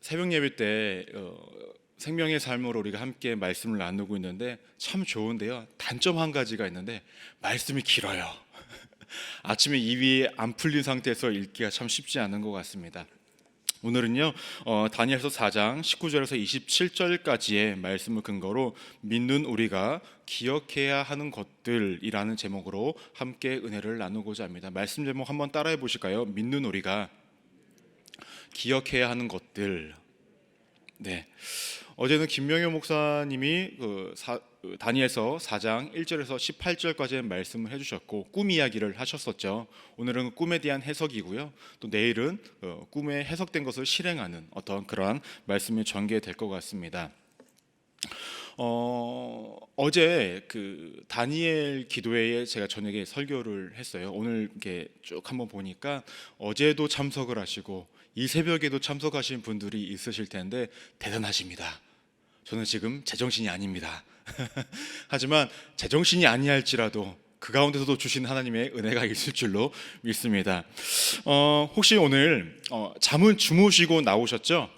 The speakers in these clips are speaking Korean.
새벽 예배 때 생명의 삶으로 우리가 함께 말씀을 나누고 있는데 참 좋은데요. 단점 한 가지가 있는데 말씀이 길어요. 아침에 입이 안 풀린 상태에서 읽기가 참 쉽지 않은 것 같습니다. 오늘은요 다니엘서 4장 19절에서 27절까지의 말씀을 근거로 믿는 우리가 기억해야 하는 것들이라는 제목으로 함께 은혜를 나누고자 합니다. 말씀 제목 한번 따라해 보실까요? 믿는 우리가 기억해야 하는 것들. 네, 어제는 김명효 목사님이 다니엘서 4장 1절에서 18절까지의 말씀을 해주셨고 꿈 이야기를 하셨었죠. 오늘은 꿈에 대한 해석이고요. 또 내일은 꿈에 해석된 것을 실행하는 어떤 그러한 말씀이 전개될 것 같습니다. 어제 다니엘 기도회에 제가 저녁에 설교를 했어요. 오늘 이렇게 쭉 한번 보니까 어제도 참석을 하시고 이 새벽에도 참석하신 분들이 있으실 텐데 대단하십니다. 저는 지금 제정신이 아닙니다. 하지만 제정신이 아니할지라도 그 가운데서도 주신 하나님의 은혜가 있을 줄로 믿습니다. 혹시 오늘 잠은 주무시고 나오셨죠?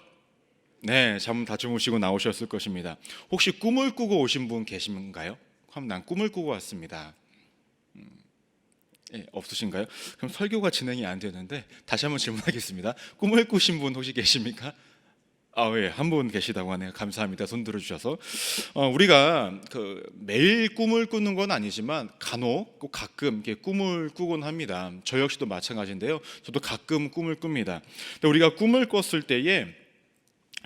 네, 잠 다 주무시고 나오셨을 것입니다. 혹시 꿈을 꾸고 오신 분 계신가요? 그럼 난 꿈을 꾸고 왔습니다. 예, 없으신가요? 그럼 설교가 진행이 안 되는데 다시 한번 질문하겠습니다. 꿈을 꾸신 분 혹시 계십니까? 예, 한 분 계시다고 하네요. 감사합니다. 손 들어주셔서. 우리가 매일 꿈을 꾸는 건 아니지만 간혹 꼭 가끔 이렇게 꿈을 꾸곤 합니다. 저 역시도 마찬가지인데요. 저도 가끔 꿈을 꿉니다. 근데 우리가 꿈을 꿨을 때에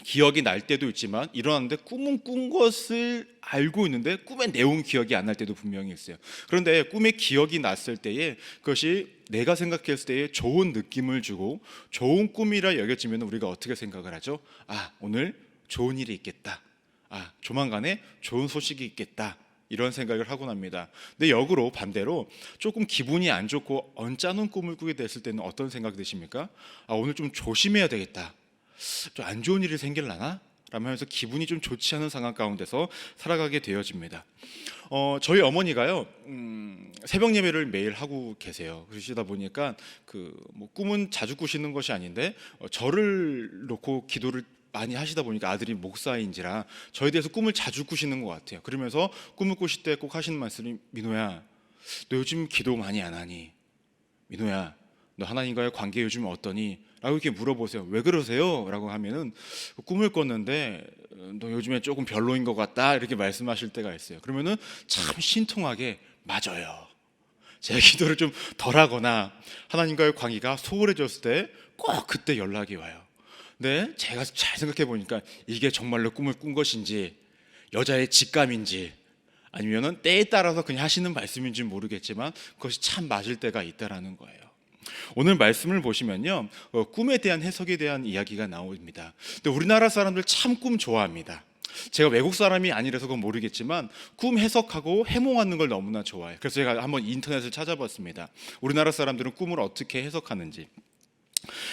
기억이 날 때도 있지만 일어났는데 꿈은 꾼 것을 알고 있는데 꿈의 내용 기억이 안 날 때도 분명히 있어요. 그런데 꿈의 기억이 났을 때에 그것이 내가 생각했을 때에 좋은 느낌을 주고 좋은 꿈이라 여겨지면 우리가 어떻게 생각을 하죠? 오늘 좋은 일이 있겠다. 조만간에 좋은 소식이 있겠다. 이런 생각을 하곤 합니다. 근데 역으로 반대로 조금 기분이 안 좋고 언짢은 꿈을 꾸게 됐을 때는 어떤 생각이 드십니까? 오늘 좀 조심해야 되겠다. 좀 안 좋은 일이 생길라나? 라면서 기분이 좀 좋지 않은 상황 가운데서 살아가게 되어집니다. 저희 어머니가요 새벽 예배를 매일 하고 계세요. 그러시다 보니까 꿈은 자주 꾸시는 것이 아닌데 저를 놓고 기도를 많이 하시다 보니까 아들이 목사인지라 저에 대해서 꿈을 자주 꾸시는 것 같아요. 그러면서 꿈을 꾸실 때 꼭 하시는 말씀이 민호야, 너 요즘 기도 많이 안 하니? 민호야, 너 하나님과의 관계 요즘 어떠니? 라고 이렇게 물어보세요. 왜 그러세요? 라고 하면은 꿈을 꿨는데 너 요즘에 조금 별로인 것 같다 이렇게 말씀하실 때가 있어요. 그러면은 참 신통하게 맞아요. 제가 기도를 좀 덜하거나 하나님과의 관계가 소홀해졌을 때 꼭 그때 연락이 와요. 근데 제가 잘 생각해 보니까 이게 정말로 꿈을 꾼 것인지 여자의 직감인지 아니면은 때에 따라서 그냥 하시는 말씀인지 모르겠지만 그것이 참 맞을 때가 있다라는 거예요. 오늘 말씀을 보시면요 꿈에 대한 해석에 대한 이야기가 나옵니다. 근데 우리나라 사람들 참 꿈 좋아합니다. 제가 외국 사람이 아니라서 그건 모르겠지만 꿈 해석하고 해몽하는 걸 너무나 좋아해요. 그래서 제가 한번 인터넷을 찾아봤습니다. 우리나라 사람들은 꿈을 어떻게 해석하는지.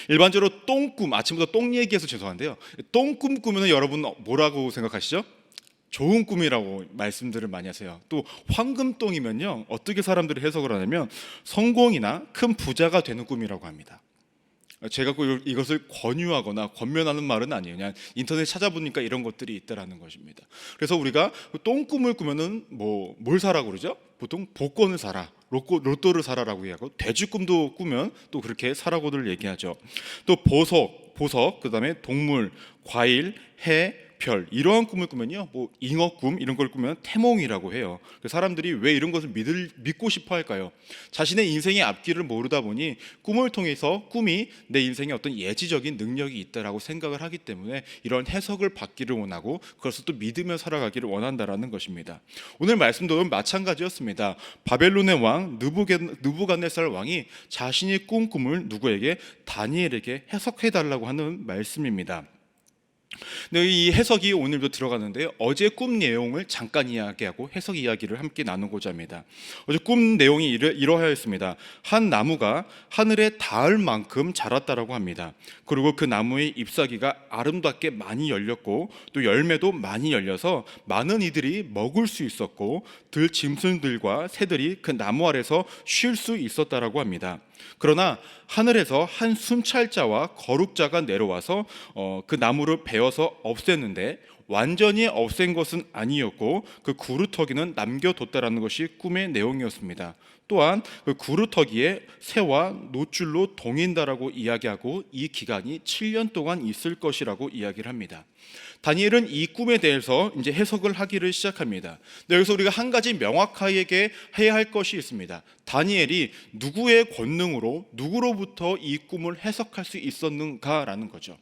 일반적으로 똥꿈, 아침부터 똥 얘기해서 죄송한데요, 똥꿈 꾸면 여러분 뭐라고 생각하시죠? 좋은 꿈이라고 말씀들을 많이 하세요. 또 황금똥이면요 어떻게 사람들이 해석을 하냐면 성공이나 큰 부자가 되는 꿈이라고 합니다. 제가 이것을 권유하거나 권면하는 말은 아니에요. 그냥 인터넷 찾아보니까 이런 것들이 있다라는 것입니다. 그래서 우리가 똥꿈을 꾸면은 뭘 사라고 그러죠? 보통 복권을 사라, 로또를 사라라고 얘기하고, 돼지꿈도 꾸면 또 그렇게 사라고들 얘기하죠. 또 보석, 그다음에 동물, 과일, 해, 별, 이러한 꿈을 꾸면요 잉어꿈 이런 걸 꾸면 태몽이라고 해요. 사람들이 왜 이런 것을 믿고 싶어 할까요? 자신의 인생의 앞길을 모르다 보니 꿈을 통해서 꿈이 내 인생에 어떤 예지적인 능력이 있다라고 생각을 하기 때문에 이런 해석을 받기를 원하고 그것을 또 믿으며 살아가기를 원한다라는 것입니다. 오늘 말씀도 마찬가지였습니다. 바벨론의 왕 느부갓네살 왕이 자신이 꾼 꿈을 누구에게? 다니엘에게 해석해 달라고 하는 말씀입니다. 네, 이 해석이 오늘도 들어가는데요. 어제 꿈 내용을 잠깐 이야기하고 해석 이야기를 함께 나누고자 합니다. 어제 꿈 내용이 이러하였습니다. 한 나무가 하늘에 닿을 만큼 자랐다라고 합니다. 그리고 그 나무의 잎사귀가 아름답게 많이 열렸고 또 열매도 많이 열려서 많은 이들이 먹을 수 있었고 들짐승들과 새들이 그 나무 아래서 쉴 수 있었다라고 합니다. 그러나 하늘에서 한 순찰자와 거룩자가 내려와서 그 나무를 베어서 없앴는데 완전히 없앤 것은 아니었고 그 구루터기는 남겨뒀다라는 것이 꿈의 내용이었습니다. 또한 그 구루터기에 새와 노줄로 동인다라고 이야기하고 이 기간이 7년 동안 있을 것이라고 이야기를 합니다. 다니엘은 이 꿈에 대해서 이제 해석을 하기를 시작합니다. 여기서 우리가 한 가지 명확하게 해야 할 것이 있습니다. 다니엘이 누구의 권능으로 누구로부터 이 꿈을 해석할 수 있었는가라는 거죠.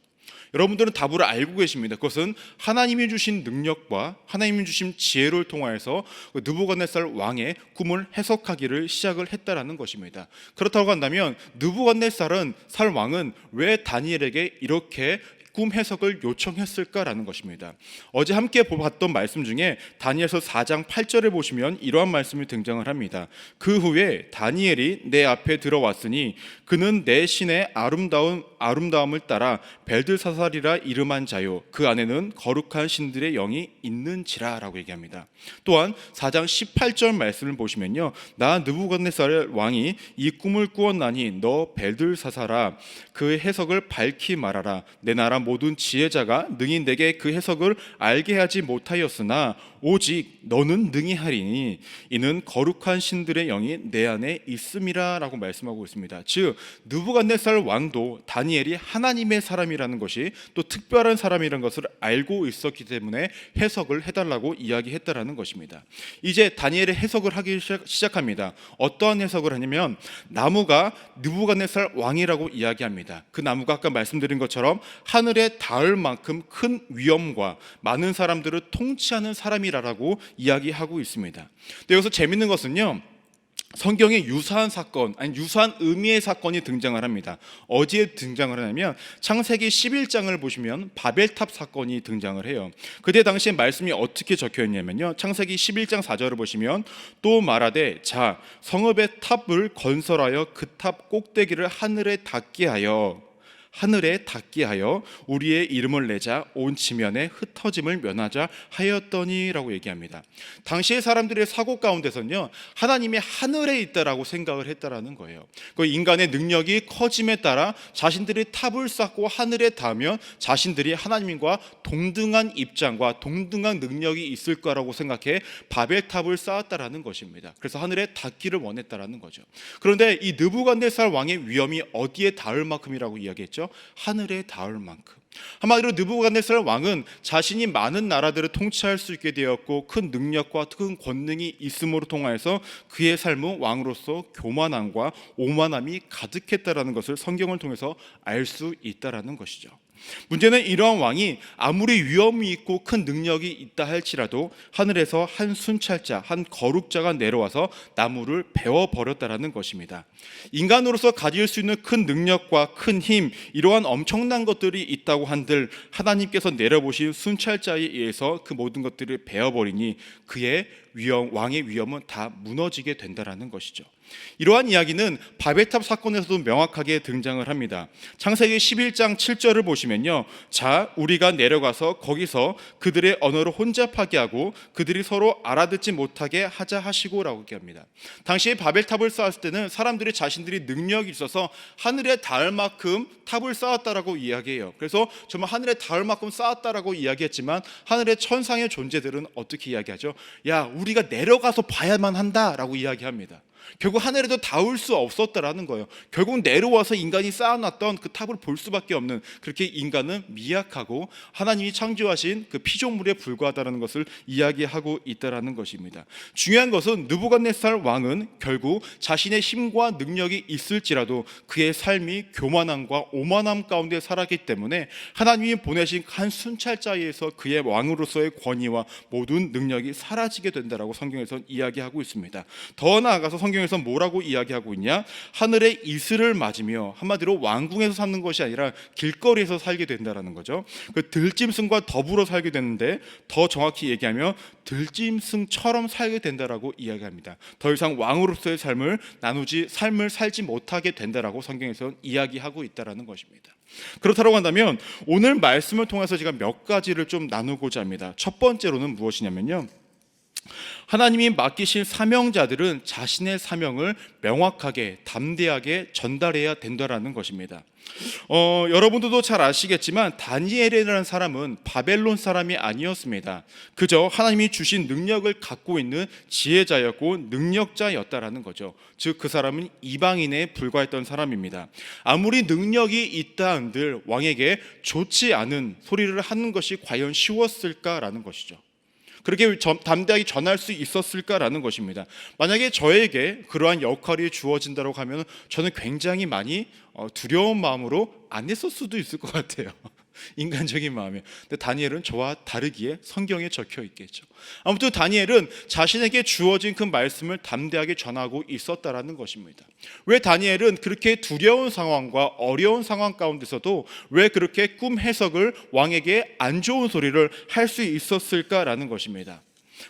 여러분들은 답을 알고 계십니다. 그것은 하나님이 주신 능력과 하나님이 주신 지혜를 통하여서 느부갓네살 왕의 꿈을 해석하기를 시작을 했다라는 것입니다. 그렇다고 한다면 느부갓네살 왕은 왜 다니엘에게 이렇게 꿈 해석을 요청했을까라는 것입니다. 어제 함께 봤던 말씀 중에 다니엘서 4장 8절에 보시면 이러한 말씀이 등장을 합니다. 그 후에 다니엘이 내 앞에 들어왔으니 그는 내 신의 아름다움을 따라 벨드사살이라 이름한 자요 그 안에는 거룩한 신들의 영이 있는지라 라고 얘기합니다. 또한 4장 18절 말씀을 보시면요, 나 느부갓네살 왕이 이 꿈을 꾸었나니 너 벨드사살아 그 해석을 밝히 말하라. 내 나라 모든 지혜자가 능히 내게 그 해석을 알게 하지 못하였으나 오직 너는 능히 하리니 이는 거룩한 신들의 영이 내 안에 있음이라 라고 말씀하고 있습니다. 즉 느부갓네살 왕도 다니엘이 하나님의 사람이라는 것이 또 특별한 사람이라는 것을 알고 있었기 때문에 해석을 해달라고 이야기했다라는 것입니다. 이제 다니엘의 해석을 하기 시작합니다. 어떠한 해석을 하냐면 나무가 느부갓네살 왕이라고 이야기합니다. 그 나무가 아까 말씀드린 것처럼 하늘에 닿을 만큼 큰 위엄과 많은 사람들을 통치하는 사람이라고 이야기하고 있습니다. 근데 여기서 재밌는 것은요, 성경에 유사한 사건, 아니 유사한 의미의 사건이 등장을 합니다. 어디에 등장을 하냐면 창세기 11장을 보시면 바벨탑 사건이 등장을 해요. 그때 당시에 말씀이 어떻게 적혀 있냐면요, 창세기 11장 4절을 보시면 또 말하되 자 성읍의 탑을 건설하여 그 탑 꼭대기를 하늘에 닿게 하여 우리의 이름을 내자 온 지면에 흩어짐을 면하자 하였더니라고 얘기합니다. 당시의 사람들의 사고 가운데서는요, 하나님이 하늘에 있다라고 생각을 했다라는 거예요. 그 인간의 능력이 커짐에 따라 자신들이 탑을 쌓고 하늘에 닿으면 자신들이 하나님과 동등한 입장과 동등한 능력이 있을 거라고 생각해 바벨탑을 쌓았다라는 것입니다. 그래서 하늘에 닿기를 원했다라는 거죠. 그런데 이 느부갓네살 왕의 위엄이 어디에 닿을 만큼이라고 이야기했죠? 하늘에 닿을 만큼. 한마디로 느부갓네살 왕은 자신이 많은 나라들을 통치할 수 있게 되었고 큰 능력과 큰 권능이 있음으로 통하여서 그의 삶은 왕으로서 교만함과 오만함이 가득했다라는 것을 성경을 통해서 알 수 있다라는 것이죠. 문제는 이러한 왕이 아무리 위엄이 있고 큰 능력이 있다 할지라도 하늘에서 한 순찰자, 한 거룩자가 내려와서 나무를 베어버렸다라는 것입니다. 인간으로서 가질 수 있는 큰 능력과 큰 힘, 이러한 엄청난 것들이 있다고 한들 하나님께서 내려보신 순찰자에 의해서 그 모든 것들을 베어버리니 그의 왕의 위엄은 다 무너지게 된다라는 것이죠. 이러한 이야기는 바벨탑 사건에서도 명확하게 등장을 합니다. 창세기 11장 7절을 보시면요, 자 우리가 내려가서 거기서 그들의 언어를 혼잡하게 하고 그들이 서로 알아듣지 못하게 하자 하시고 라고 얘기합니다. 당시에 바벨탑을 쌓았을 때는 사람들이 자신들이 능력이 있어서 하늘에 닿을 만큼 탑을 쌓았다라고 이야기해요. 그래서 정말 하늘에 닿을 만큼 쌓았다라고 이야기했지만 하늘의 천상의 존재들은 어떻게 이야기하죠? 야 우리가 내려가서 봐야만 한다라고 이야기합니다. 결국 하늘에도 닿을 수 없었다라는 거예요. 결국 내려와서 인간이 쌓아놨던 그 탑을 볼 수밖에 없는, 그렇게 인간은 미약하고 하나님이 창조하신 그 피조물에 불과하다는 것을 이야기하고 있다라는 것입니다. 중요한 것은 느부갓네살 왕은 결국 자신의 힘과 능력이 있을지라도 그의 삶이 교만함과 오만함 가운데 살았기 때문에 하나님이 보내신 한 순찰자에서 그의 왕으로서의 권위와 모든 능력이 사라지게 된다라고 성경에서 이야기하고 있습니다. 더 나아가서 성경에서 뭐라고 이야기하고 있냐? 하늘의 이슬을 맞으며, 한마디로 왕궁에서 사는 것이 아니라 길거리에서 살게 된다라는 거죠. 그 들짐승과 더불어 살게 되는데 더 정확히 얘기하면 들짐승처럼 살게 된다라고 이야기합니다. 더 이상 왕으로서의 삶을 살지 못하게 된다라고 성경에서 이야기하고 있다라는 것입니다. 그렇다고 한다면 오늘 말씀을 통해서 제가 몇 가지를 좀 나누고자 합니다. 첫 번째로는 무엇이냐면요, 하나님이 맡기신 사명자들은 자신의 사명을 명확하게 담대하게 전달해야 된다라는 것입니다. 여러분들도 잘 아시겠지만 다니엘이라는 사람은 바벨론 사람이 아니었습니다. 그저 하나님이 주신 능력을 갖고 있는 지혜자였고 능력자였다라는 거죠. 즉 그 사람은 이방인에 불과했던 사람입니다. 아무리 능력이 있다 한들 왕에게 좋지 않은 소리를 하는 것이 과연 쉬웠을까라는 것이죠. 그렇게 담대하게 전할 수 있었을까라는 것입니다. 만약에 저에게 그러한 역할이 주어진다고 하면 저는 굉장히 많이 두려운 마음으로 안 했을 수도 있을 것 같아요. 인간적인 마음에. 근데 다니엘은 저와 다르기에 성경에 적혀 있겠죠. 아무튼 다니엘은 자신에게 주어진 그 말씀을 담대하게 전하고 있었다라는 것입니다. 왜 다니엘은 그렇게 두려운 상황과 어려운 상황 가운데서도 왜 그렇게 꿈 해석을 왕에게 안 좋은 소리를 할 수 있었을까라는 것입니다.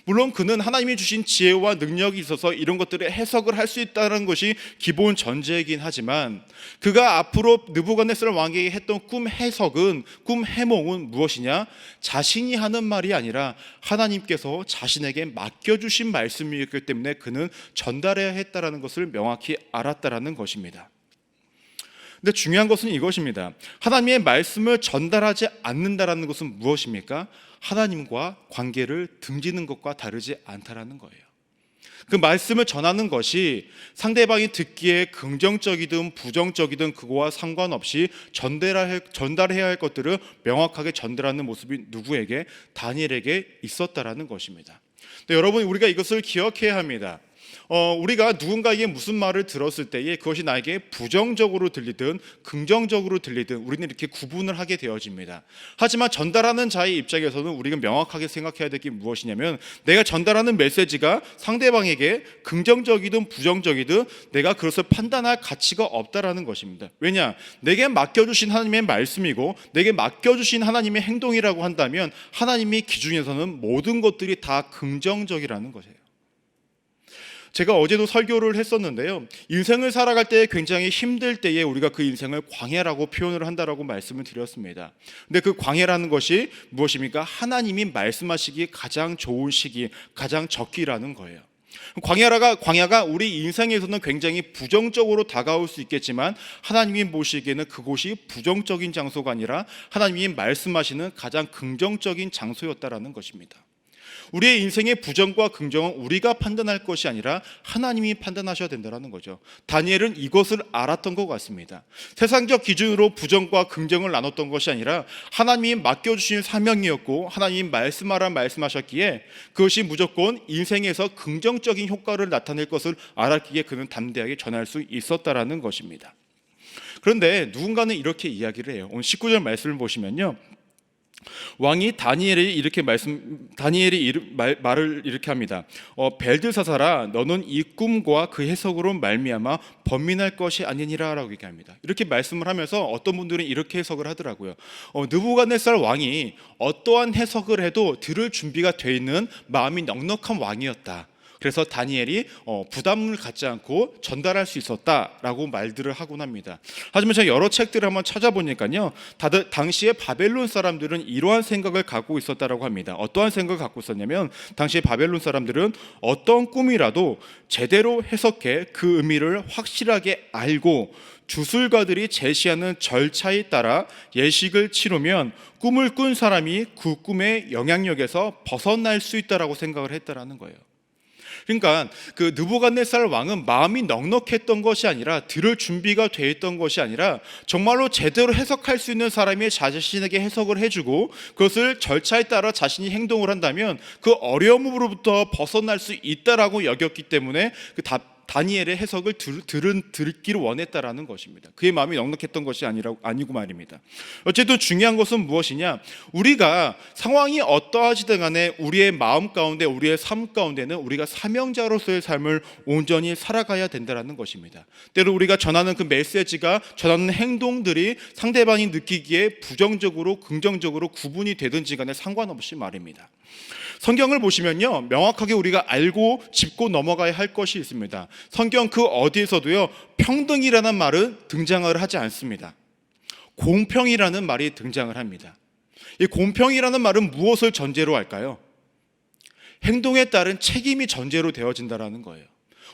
물론 그는 하나님이 주신 지혜와 능력이 있어서 이런 것들을 해석을 할 수 있다는 것이 기본 전제이긴 하지만 그가 앞으로 느부갓네살 왕에게 했던 꿈 해석은, 꿈 해몽은 무엇이냐? 자신이 하는 말이 아니라 하나님께서 자신에게 맡겨주신 말씀이었기 때문에 그는 전달해야 했다는 것을 명확히 알았다는 것입니다. 근데 중요한 것은 이것입니다. 하나님의 말씀을 전달하지 않는다라는 것은 무엇입니까? 하나님과 관계를 등지는 것과 다르지 않다라는 거예요. 그 말씀을 전하는 것이 상대방이 듣기에 긍정적이든 부정적이든 그거와 상관없이 전달해야 할 것들을 명확하게 전달하는 모습이 누구에게? 다니엘에게 있었다라는 것입니다. 근데 여러분, 우리가 이것을 기억해야 합니다. 우리가 누군가에게 무슨 말을 들었을 때에 그것이 나에게 부정적으로 들리든 긍정적으로 들리든 우리는 이렇게 구분을 하게 되어집니다. 하지만 전달하는 자의 입장에서는 우리가 명확하게 생각해야 될 게 무엇이냐면 내가 전달하는 메시지가 상대방에게 긍정적이든 부정적이든 내가 그것을 판단할 가치가 없다라는 것입니다. 왜냐? 내게 맡겨주신 하나님의 말씀이고 내게 맡겨주신 하나님의 행동이라고 한다면 하나님의 기준에서는 모든 것들이 다 긍정적이라는 것이에요. 제가 어제도 설교를 했었는데요. 인생을 살아갈 때 굉장히 힘들 때에 우리가 그 인생을 광야라고 표현을 한다라고 말씀을 드렸습니다. 근데 그 광야라는 것이 무엇입니까? 하나님이 말씀하시기 가장 좋은 시기, 가장 적기라는 거예요. 광야가 우리 인생에서는 굉장히 부정적으로 다가올 수 있겠지만 하나님이 보시기에는 그곳이 부정적인 장소가 아니라 하나님이 말씀하시는 가장 긍정적인 장소였다라는 것입니다. 우리의 인생의 부정과 긍정은 우리가 판단할 것이 아니라 하나님이 판단하셔야 된다는 거죠. 다니엘은 이것을 알았던 것 같습니다. 세상적 기준으로 부정과 긍정을 나눴던 것이 아니라 하나님이 맡겨주신 사명이었고 하나님이 말씀하셨기에 그것이 무조건 인생에서 긍정적인 효과를 나타낼 것을 알았기에 그는 담대하게 전할 수 있었다라는 것입니다. 그런데 누군가는 이렇게 이야기를 해요. 오늘 19절 말씀을 보시면요, 왕이 다니엘이 말을 이렇게 합니다. 벨드사사라, 너는 이 꿈과 그 해석으로 말미암아 번민할 것이 아니니라라고 얘기합니다. 이렇게 말씀을 하면서 어떤 분들은 이렇게 해석을 하더라고요. 느부갓네살 왕이 어떠한 해석을 해도 들을 준비가 돼 있는 마음이 넉넉한 왕이었다. 그래서 다니엘이 부담을 갖지 않고 전달할 수 있었다라고 말들을 하곤 합니다. 하지만 제가 여러 책들을 한번 찾아보니까요, 다들 당시에 바벨론 사람들은 이러한 생각을 갖고 있었다라고 합니다. 어떠한 생각을 갖고 있었냐면 당시에 바벨론 사람들은 어떤 꿈이라도 제대로 해석해 그 의미를 확실하게 알고 주술가들이 제시하는 절차에 따라 예식을 치르면 꿈을 꾼 사람이 그 꿈의 영향력에서 벗어날 수 있다라고 생각을 했다라는 거예요. 그러니까 그 느부갓네살 왕은 마음이 넉넉했던 것이 아니라 들을 준비가 돼 있던 것이 아니라 정말로 제대로 해석할 수 있는 사람이 자신에게 해석을 해주고 그것을 절차에 따라 자신이 행동을 한다면 그 어려움으로부터 벗어날 수 있다라고 여겼기 때문에 다니엘의 해석을 듣기를 원했다라는 것입니다. 그의 마음이 넉넉했던 것이 아니고 말입니다. 어쨌든 중요한 것은 무엇이냐? 우리가 상황이 어떠하시든 간에 우리의 마음 가운데, 우리의 삶 가운데는 우리가 사명자로서의 삶을 온전히 살아가야 된다는 것입니다. 때로 우리가 전하는 그 메시지가, 전하는 행동들이 상대방이 느끼기에 부정적으로 긍정적으로 구분이 되든지 간에 상관없이 말입니다. 성경을 보시면요, 명확하게 우리가 알고 짚고 넘어가야 할 것이 있습니다. 성경 그 어디에서도요, 평등이라는 말은 등장을 하지 않습니다. 공평이라는 말이 등장을 합니다. 이 공평이라는 말은 무엇을 전제로 할까요? 행동에 따른 책임이 전제로 되어진다라는 거예요.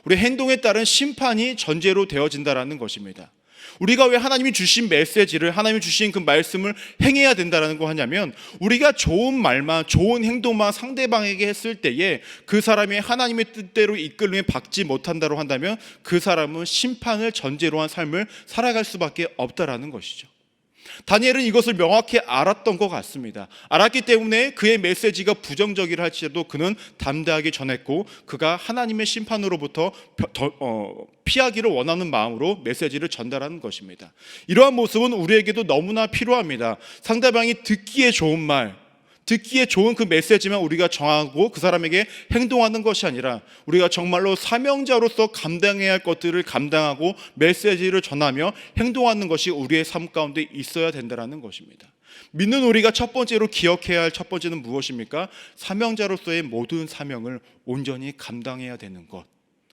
우리 행동에 따른 심판이 전제로 되어진다라는 것입니다. 우리가 왜 하나님이 주신 메시지를, 하나님이 주신 그 말씀을 행해야 된다라는 거 하냐면, 우리가 좋은 말만, 좋은 행동만 상대방에게 했을 때에 그 사람이 하나님의 뜻대로 이끌림에 받지 못한다고 한다면 그 사람은 심판을 전제로 한 삶을 살아갈 수밖에 없다라는 것이죠. 다니엘은 이것을 명확히 알았던 것 같습니다. 알았기 때문에 그의 메시지가 부정적이라 할지라도 그는 담대하게 전했고, 그가 하나님의 심판으로부터 피하기를 원하는 마음으로 메시지를 전달하는 것입니다. 이러한 모습은 우리에게도 너무나 필요합니다. 상대방이 듣기에 좋은 말, 듣기에 좋은 그 메시지만 우리가 정하고 그 사람에게 행동하는 것이 아니라, 우리가 정말로 사명자로서 감당해야 할 것들을 감당하고 메시지를 전하며 행동하는 것이 우리의 삶 가운데 있어야 된다는 것입니다. 믿는 우리가 첫 번째로 기억해야 할 첫 번째는 무엇입니까? 사명자로서의 모든 사명을 온전히 감당해야 되는 것,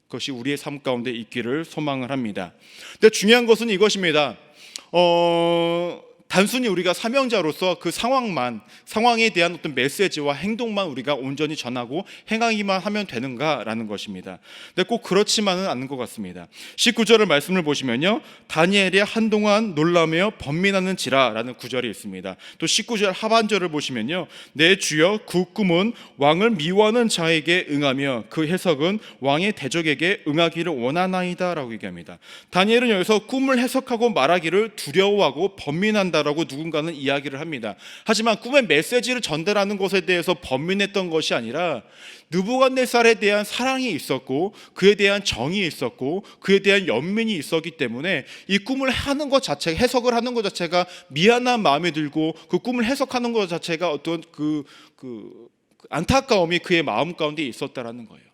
그것이 우리의 삶 가운데 있기를 소망을 합니다. 근데 중요한 것은 이것입니다. 단순히 우리가 사명자로서 그 상황에 대한 어떤 메시지와 행동만 우리가 온전히 전하고 행하기만 하면 되는가라는 것입니다. 근데 꼭 그렇지만은 않은 것 같습니다. 19절의 말씀을 보시면요, 다니엘이 한동안 놀라며 번민하는지라라는 구절이 있습니다. 또 19절 하반절을 보시면요, 내 주여 그 꿈은 왕을 미워하는 자에게 응하며 그 해석은 왕의 대적에게 응하기를 원하나이다 라고 얘기합니다. 다니엘은 여기서 꿈을 해석하고 말하기를 두려워하고 번민한다 라고 누군가는 이야기를 합니다. 하지만 꿈의 메시지를 전달하는 것에 대해서 번민했던 것이 아니라, 느부갓네살에 대한 사랑이 있었고, 그에 대한 정이 있었고, 그에 대한 연민이 있었기 때문에 이 꿈을 하는 것 자체, 해석을 하는 것 자체가 미안한 마음이 들고, 그 꿈을 해석하는 것 자체가 어떤 그 안타까움이 그의 마음 가운데 있었다라는 거예요.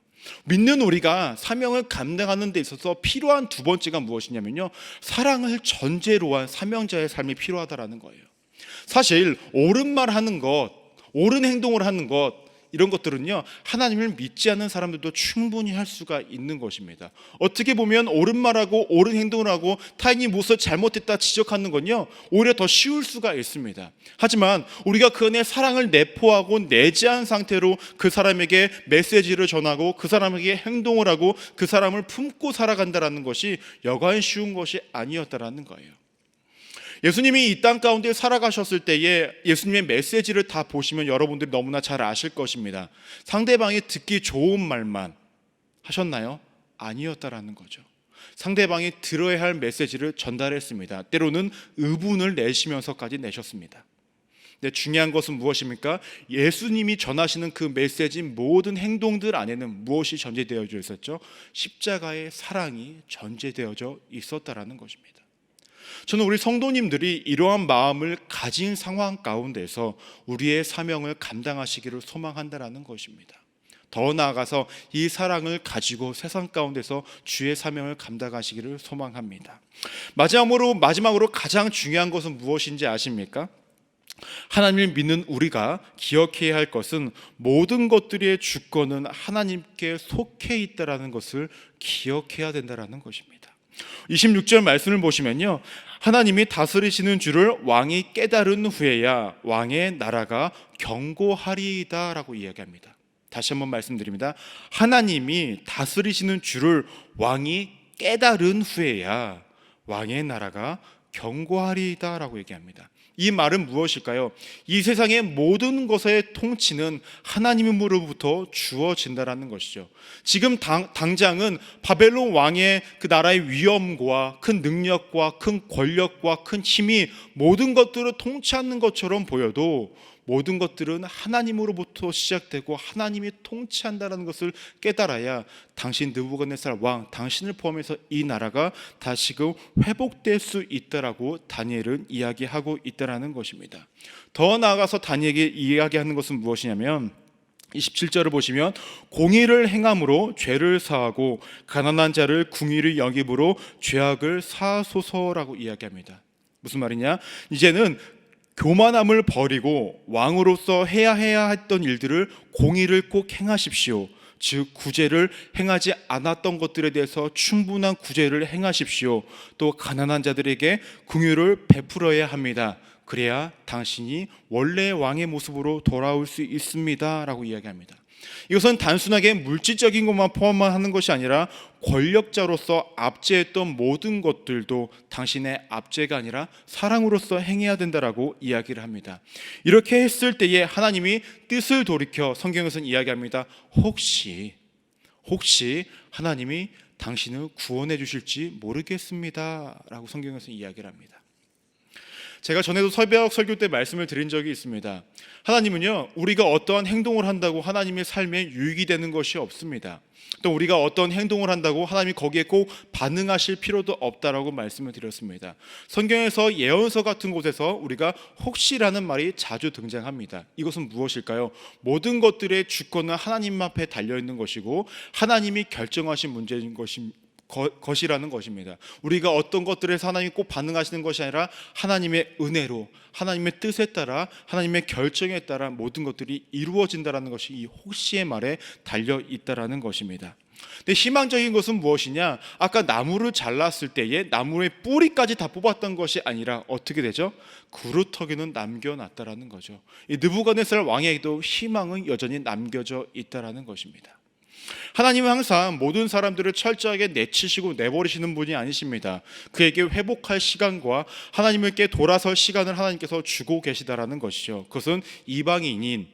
믿는 우리가 사명을 감당하는 데 있어서 필요한 두 번째가 무엇이냐면요, 사랑을 전제로 한 사명자의 삶이 필요하다라는 거예요. 사실 옳은 말 하는 것, 옳은 행동을 하는 것, 이런 것들은요, 하나님을 믿지 않는 사람들도 충분히 할 수가 있는 것입니다. 어떻게 보면 옳은 말하고 옳은 행동을 하고 타인이 무엇을 잘못했다 지적하는 건요, 오히려 더 쉬울 수가 있습니다. 하지만 우리가 그 안에 사랑을 내포하고 내재한 상태로 그 사람에게 메시지를 전하고 그 사람에게 행동을 하고 그 사람을 품고 살아간다는 것이 여간 쉬운 것이 아니었다라는 거예요. 예수님이 이 땅 가운데 살아가셨을 때에 예수님의 메시지를 다 보시면 여러분들이 너무나 잘 아실 것입니다. 상대방이 듣기 좋은 말만 하셨나요? 아니었다라는 거죠. 상대방이 들어야 할 메시지를 전달했습니다. 때로는 의분을 내시면서까지 내셨습니다. 근데 중요한 것은 무엇입니까? 예수님이 전하시는 그 메시지 모든 행동들 안에는 무엇이 전제되어져 있었죠? 십자가의 사랑이 전제되어져 있었다라는 것입니다. 저는 우리 성도님들이 이러한 마음을 가진 상황 가운데서 우리의 사명을 감당하시기를 소망한다라는 것입니다. 더 나아가서 이 사랑을 가지고 세상 가운데서 주의 사명을 감당하시기를 소망합니다. 마지막으로 가장 중요한 것은 무엇인지 아십니까? 하나님을 믿는 우리가 기억해야 할 것은 모든 것들의 주권은 하나님께 속해 있다라는 것을 기억해야 된다라는 것입니다. 26절 말씀을 보시면요, 하나님이 다스리시는 줄을 왕이 깨달은 후에야 왕의 나라가 견고하리이다 라고 이야기합니다. 다시 한번 말씀드립니다. 하나님이 다스리시는 줄을 왕이 깨달은 후에야 왕의 나라가 견고하리이다 라고 얘기합니다. 이 말은 무엇일까요? 이 세상의 모든 것의 통치는 하나님으로부터 주어진다라는 것이죠. 지금 당장은 바벨론 왕의 그 나라의 위엄과 큰 능력과 큰 권력과 큰 힘이 모든 것들을 통치하는 것처럼 보여도 모든 것들은 하나님으로부터 시작되고 하나님이 통치한다는 것을 깨달아야 당신 느부갓네살 왕, 당신을 포함해서 이 나라가 다시금 회복될 수 있다라고 다니엘은 이야기하고 있다라는 것입니다. 더 나아가서 다니엘에게 이야기하는 것은 무엇이냐면 27절을 보시면 공의를 행함으로 죄를 사하고 가난한 자를 궁의를 여김으로 죄악을 사하소서라고 이야기합니다. 무슨 말이냐? 이제는 교만함을 버리고 왕으로서 해야 했던 일들을 공의를 꼭 행하십시오. 즉 구제를 행하지 않았던 것들에 대해서 충분한 구제를 행하십시오. 또 가난한 자들에게 긍휼을 베풀어야 합니다. 그래야 당신이 원래의 왕의 모습으로 돌아올 수 있습니다 라고 이야기합니다. 이것은 단순하게 물질적인 것만 포함만 하는 것이 아니라 권력자로서 압제했던 모든 것들도 당신의 압제가 아니라 사랑으로서 행해야 된다라고 이야기를 합니다. 이렇게 했을 때에 하나님이 뜻을 돌이켜 성경에서는 이야기합니다. 혹시 하나님이 당신을 구원해 주실지 모르겠습니다 라고 성경에서 이야기를 합니다. 제가 전에도 새벽 설교 때 말씀을 드린 적이 있습니다. 하나님은요, 우리가 어떠한 행동을 한다고 하나님의 삶에 유익이 되는 것이 없습니다. 또 우리가 어떤 행동을 한다고 하나님이 거기에 꼭 반응하실 필요도 없다라고 말씀을 드렸습니다. 성경에서 예언서 같은 곳에서 우리가 혹시라는 말이 자주 등장합니다. 이것은 무엇일까요? 모든 것들의 주권은 하나님 앞에 달려있는 것이고 하나님이 결정하신 문제인 것이라는 것입니다. 우리가 어떤 것들에서 하나님이 꼭 반응하시는 것이 아니라 하나님의 은혜로, 하나님의 뜻에 따라, 하나님의 결정에 따라 모든 것들이 이루어진다라는 것이 이 혹시의 말에 달려 있다라는 것입니다. 근데 희망적인 것은 무엇이냐? 아까 나무를 잘랐을 때에 나무의 뿌리까지 다 뽑았던 것이 아니라 어떻게 되죠? 그루터기는 남겨놨다라는 거죠. 이 느부갓네살 왕에게도 희망은 여전히 남겨져 있다라는 것입니다. 하나님은 항상 모든 사람들을 철저하게 내치시고 내버리시는 분이 아니십니다. 그에게 회복할 시간과 하나님께 돌아설 시간을 하나님께서 주고 계시다라는 것이죠. 그것은 이방인인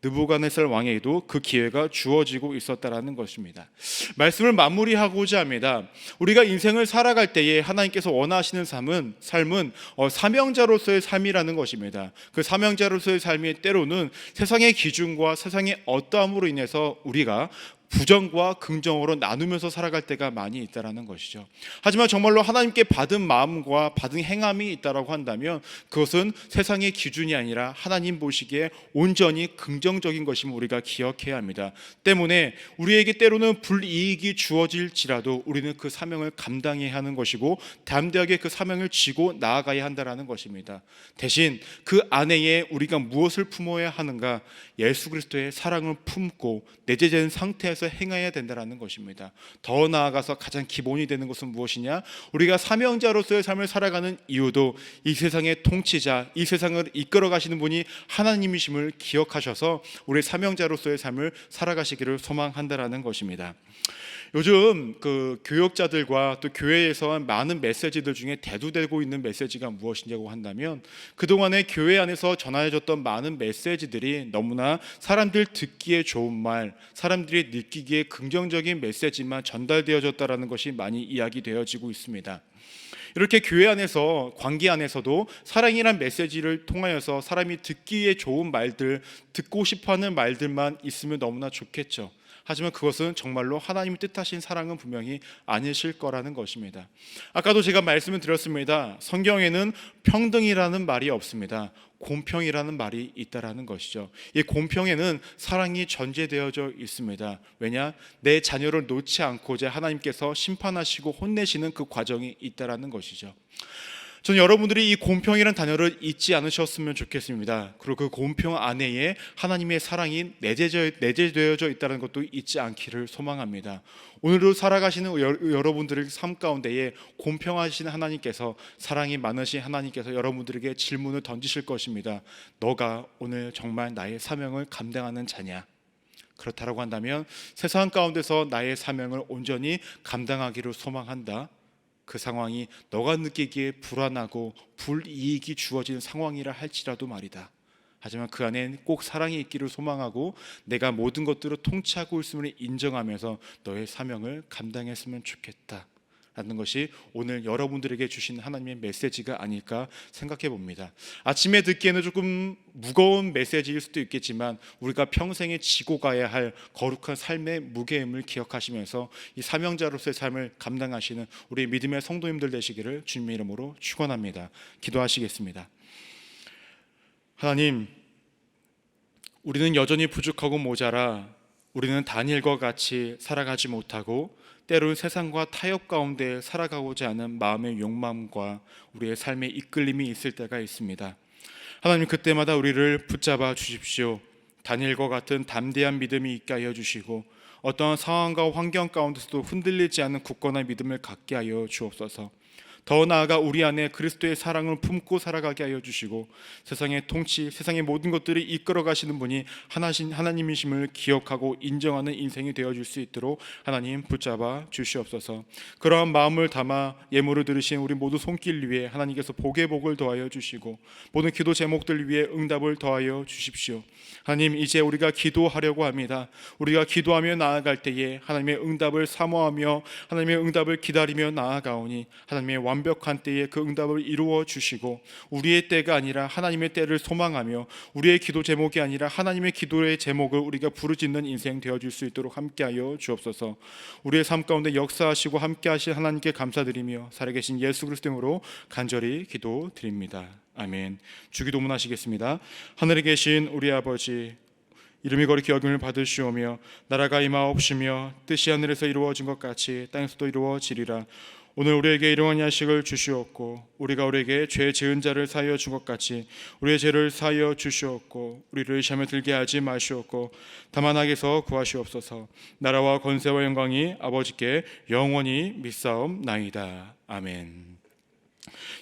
느부갓네살 왕에게도 그 기회가 주어지고 있었다라는 것입니다. 말씀을 마무리하고자 합니다. 우리가 인생을 살아갈 때에 하나님께서 원하시는 삶은 사명자로서의 삶이라는 것입니다. 그 사명자로서의 삶이 때로는 세상의 기준과 세상의 어떠함으로 인해서 우리가 부정과 긍정으로 나누면서 살아갈 때가 많이 있다라는 것이죠. 하지만 정말로 하나님께 받은 마음과 받은 행함이 있다라고 한다면 그것은 세상의 기준이 아니라 하나님 보시기에 온전히 긍정적인 것임을 우리가 기억해야 합니다. 때문에 우리에게 때로는 불이익이 주어질지라도 우리는 그 사명을 감당해야 하는 것이고 담대하게 그 사명을 지고 나아가야 한다라는 것입니다. 대신 그 안에 우리가 무엇을 품어야 하는가? 예수 그리스도의 사랑을 품고 내재된 상태에서 행해야 된다는 것입니다. 더 나아가서 가장 기본이 되는 것은 무엇이냐? 우리가 사명자로서의 삶을 살아가는 이유도 이 세상의 통치자, 이 세상을 이끌어 가시는 분이 하나님이심을 기억하셔서 우리 사명자로서의 삶을 살아가시기를 소망한다라는 것입니다. 요즘 그 교역자들과 또 교회에서 많은 메시지들 중에 대두되고 있는 메시지가 무엇이냐고 한다면 그동안에 교회 안에서 전하여졌던 많은 메시지들이 너무나 사람들 듣기에 좋은 말, 사람들이 느끼기에 긍정적인 메시지만 전달되어졌다라는 것이 많이 이야기되어지고 있습니다. 이렇게 교회 안에서, 관계 안에서도 사랑이란 메시지를 통하여서 사람이 듣기에 좋은 말들, 듣고 싶어하는 말들만 있으면 너무나 좋겠죠. 하지만 그것은 정말로 하나님이 뜻하신 사랑은 분명히 아니실 거라는 것입니다. 아까도 제가 말씀을 드렸습니다. 성경에는 평등이라는 말이 없습니다. 공평이라는 말이 있다라는 것이죠. 이 공평에는 사랑이 전제되어져 있습니다. 왜냐? 내 자녀를 놓지 않고자 하나님께서 심판하시고 혼내시는 그 과정이 있다라는 것이죠. 저는 여러분들이 이 공평이라는 단어를 잊지 않으셨으면 좋겠습니다. 그리고 그 공평 안에 하나님의 사랑이 내재되어져 있다는 것도 잊지 않기를 소망합니다. 오늘도 살아가시는 여러분들의 삶 가운데에 공평하신 하나님께서, 사랑이 많으신 하나님께서 여러분들에게 질문을 던지실 것입니다. 너가 오늘 정말 나의 사명을 감당하는 자냐? 그렇다고 한다면 세상 가운데서 나의 사명을 온전히 감당하기를 소망한다. 그 상황이 너가 느끼기에 불안하고 불이익이 주어지는 상황이라 할지라도 말이다. 하지만 그 안에 꼭 사랑이 있기를 소망하고 내가 모든 것들을 통치하고 있음을 인정하면서 너의 사명을 감당했으면 좋겠다 라는 것이 오늘 여러분들에게 주신 하나님의 메시지가 아닐까 생각해 봅니다. 아침에 듣기에는 조금 무거운 메시지일 수도 있겠지만 우리가 평생에 지고 가야 할 거룩한 삶의 무게임을 기억하시면서 이 사명자로서의 삶을 감당하시는 우리 믿음의 성도님들 되시기를 주님의 이름으로 축원합니다. 기도하시겠습니다. 하나님, 우리는 여전히 부족하고 모자라 우리는 다니엘과 같이 살아가지 못하고 때로는 세상과 타협 가운데 살아가고자 하는 마음의 욕망과 우리의 삶의 이끌림이 있을 때가 있습니다. 하나님, 그때마다 우리를 붙잡아 주십시오. 다니엘과 같은 담대한 믿음이 있게 하여 주시고 어떠한 상황과 환경 가운데서도 흔들리지 않는 굳건한 믿음을 갖게 하여 주옵소서. 더 나아가 우리 안에 그리스도의 사랑을 품고 살아가게 하여 주시고 세상의 통치, 세상의 모든 것들을 이끌어 가시는 분이 하나님이심을 기억하고 인정하는 인생이 되어줄 수 있도록 하나님 붙잡아 주시옵소서. 그러한 마음을 담아 예물을 들으신 우리 모두 손길 위에 하나님께서 복의 복을 더하여 주시고 모든 기도 제목들 위에 응답을 더하여 주십시오. 하나님, 이제 우리가 기도하려고 합니다. 우리가 기도하며 나아갈 때에 하나님의 응답을 사모하며 하나님의 응답을 기다리며 나아가오니 하나님의 완벽한 때에 그 응답을 이루어 주시고 우리의 때가 아니라 하나님의 때를 소망하며 우리의 기도 제목이 아니라 하나님의 기도의 제목을 우리가 부르짖는 인생 되어줄 수 있도록 함께하여 주옵소서. 우리의 삶 가운데 역사하시고 함께하신 하나님께 감사드리며 살아계신 예수 그리스도로 간절히 기도드립니다. 아멘. 주기도문 하시겠습니다. 하늘에 계신 우리 아버지, 이름이 거룩히 여김을 받으시오며 나라가 임하옵시며 뜻이 하늘에서 이루어진 것 같이 땅에서도 이루어지리라. 오늘 우리에게 일용할 야식을 주시옵고 우리가 우리에게 죄 지은 자를 사하여 준 것 같이 우리의 죄를 사하여 주시옵고 우리를 시험에 들게 하지 마시옵고 다만 악에서 구하시옵소서. 나라와 권세와 영광이 아버지께 영원히 믿사옵나이다. 아멘.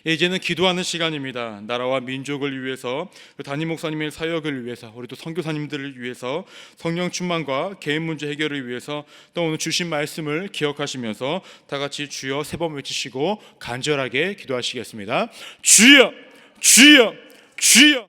이제는 기도하는 시간입니다. 나라와 민족을 위해서, 담임 목사님의 사역을 위해서, 우리 또 선교사님들을 위해서, 성령 충만과 개인 문제 해결을 위해서 또 오늘 주신 말씀을 기억하시면서 다 같이 주여 3번 외치시고 간절하게 기도하시겠습니다. 주여, 주여, 주여.